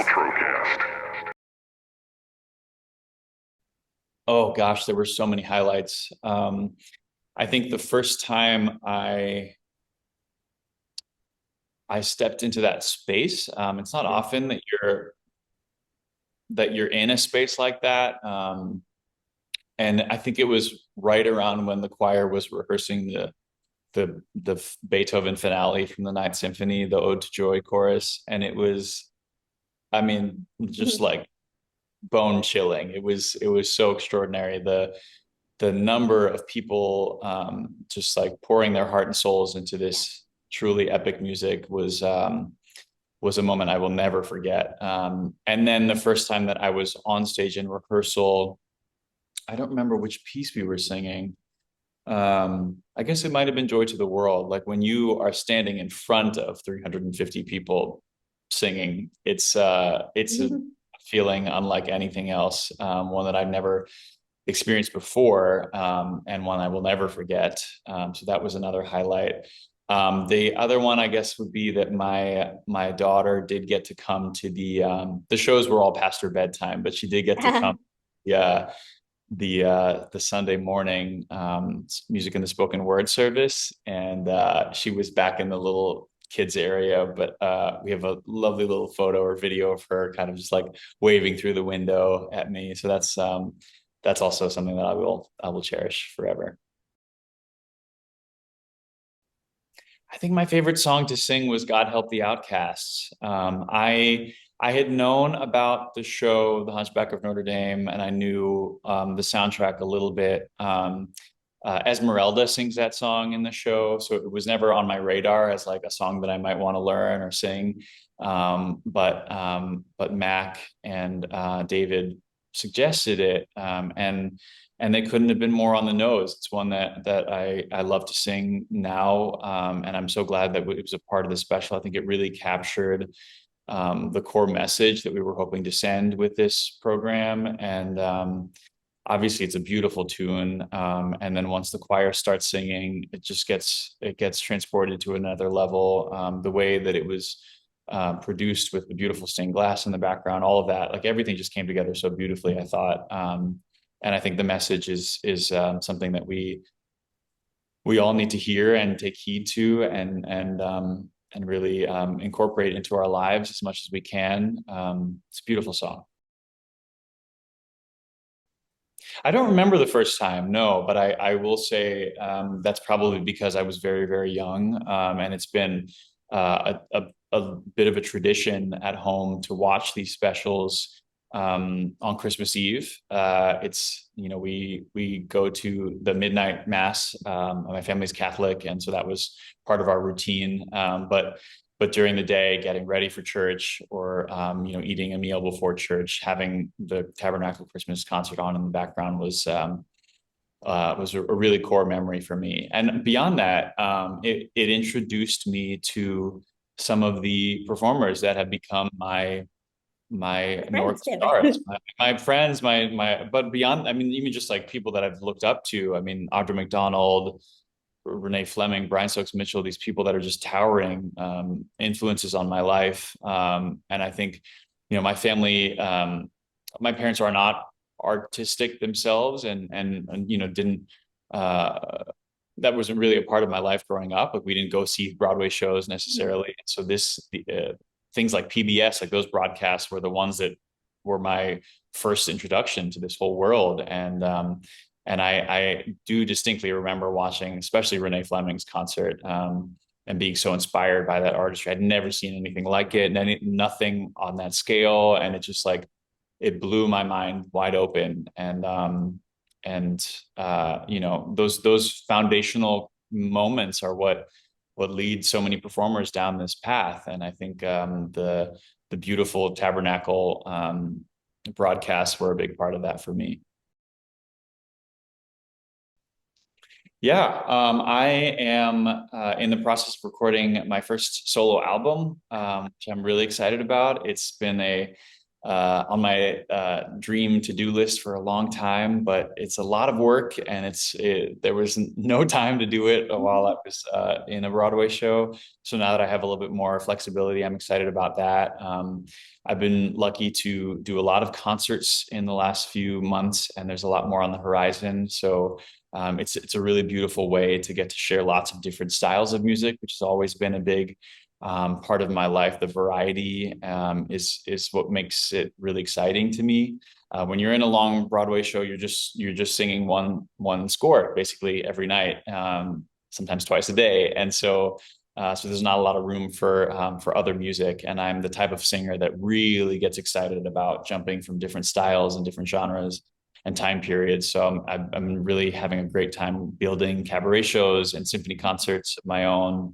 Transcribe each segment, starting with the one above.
Paltrocast. Oh gosh, there were so many highlights. I think the first time I stepped into that space, it's not often that you're in a space like that. And I think it was right around when the choir was rehearsing the Beethoven finale from the Ninth Symphony, the Ode to Joy chorus, and it was, I mean, just like bone chilling. It was so extraordinary. The number of people just like pouring their heart and souls into this truly epic music was a moment I will never forget. And then the first time that I was on stage in rehearsal, I don't remember which piece we were singing. I guess it might have been Joy to the World. Like when you are standing in front of 350 people singing, it's a feeling unlike anything else, one that I've never experienced before, and one I will never forget. So that was another highlight. The other one, I guess, would be that my daughter did get to come to the shows were all past her bedtime, but she did get to come. Yeah, the Sunday morning music and the spoken word service, and she was back in the little kids area, but we have a lovely little photo or video of her kind of just like waving through the window at me. So that's also something that I will cherish forever. I think my favorite song to sing was "God Help the Outcasts." I had known about the show The Hunchback of Notre Dame, and I knew the soundtrack a little bit. Esmeralda sings that song in the show, so it was never on my radar as like a song that I might want to learn or sing. But Mac and David suggested it, and they couldn't have been more on the nose. It's one that I love to sing now, and I'm so glad that it was a part of the special. I think it really captured the core message that we were hoping to send with this program, and obviously it's a beautiful tune. And then once the choir starts singing, it gets transported to another level. The way that it was produced with the beautiful stained glass in the background, all of that, like everything just came together so beautifully, I thought. And I think the message is something that we all need to hear and take heed to, and really incorporate into our lives as much as we can. It's a beautiful song. I don't remember the first time, no, but I will say that's probably because I was very, very young, and it's been a bit of a tradition at home to watch these specials on Christmas Eve. We go to the midnight mass. My family's Catholic, and so that was part of our routine. But during the day, getting ready for church, or eating a meal before church, having the Tabernacle Christmas concert on in the background was a really core memory for me. And beyond that, it introduced me to some of the performers that have become my North Stars, my friends, but beyond, I mean, even just like people that I've looked up to. I mean, Audra McDonald, Renee Fleming, Brian Stokes Mitchell, these people that are just towering influences on my life. And I think, my family, my parents are not artistic themselves, and didn't, that wasn't really a part of my life growing up. Like we didn't go see Broadway shows necessarily. So things like PBS, like those broadcasts were the ones that were my first introduction to this whole world. And I do distinctly remember watching, especially Renee Fleming's concert, and being so inspired by that artistry. I'd never seen anything like it, and nothing on that scale. And it just like, it blew my mind wide open. Those foundational moments are what leads so many performers down this path. And I think the beautiful Tabernacle broadcasts were a big part of that for me. Yeah, I am in the process of recording my first solo album, which I'm really excited about. It's been on my dream to-do list for a long time, but it's a lot of work, and there was no time to do it while I was in a Broadway show. So now that I have a little bit more flexibility, I'm excited about that. I've been lucky to do a lot of concerts in the last few months, and there's a lot more on the horizon. So it's a really beautiful way to get to share lots of different styles of music, which has always been a big part of my life. The variety is what makes it really exciting to me. When you're in a long Broadway show, you're just singing one score basically every night, sometimes twice a day, and so there's not a lot of room for other music. And I'm the type of singer that really gets excited about jumping from different styles and different genres and time periods. So I'm really having a great time building cabaret shows and symphony concerts of my own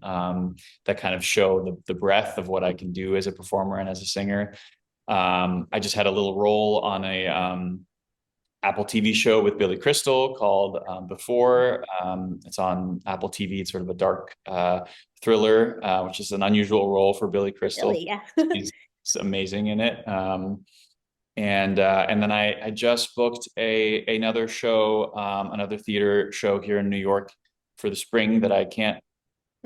that kind of show the breadth of what I can do as a performer and as a singer. I just had a little role on a Apple TV show with Billy Crystal called Before. It's on Apple TV. It's sort of a dark thriller, which is an unusual role for Billy Crystal. Really, yeah. He's amazing in it. And then I just booked another show, another theater show here in New York for the spring that I can't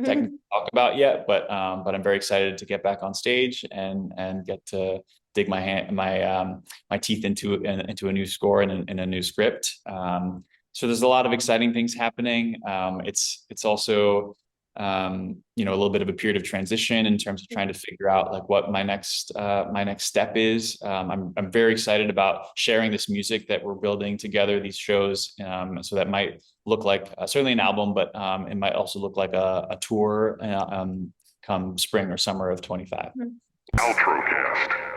technically talk about yet, but I'm very excited to get back on stage and get to dig my teeth into a new score and a new script. So there's a lot of exciting things happening. It's also a little bit of a period of transition in terms of trying to figure out like what my next step is. I'm very excited about sharing this music that we're building together, these shows. So that might look like certainly an album, but it might also look like a tour come spring or summer of 25. Paltrocast.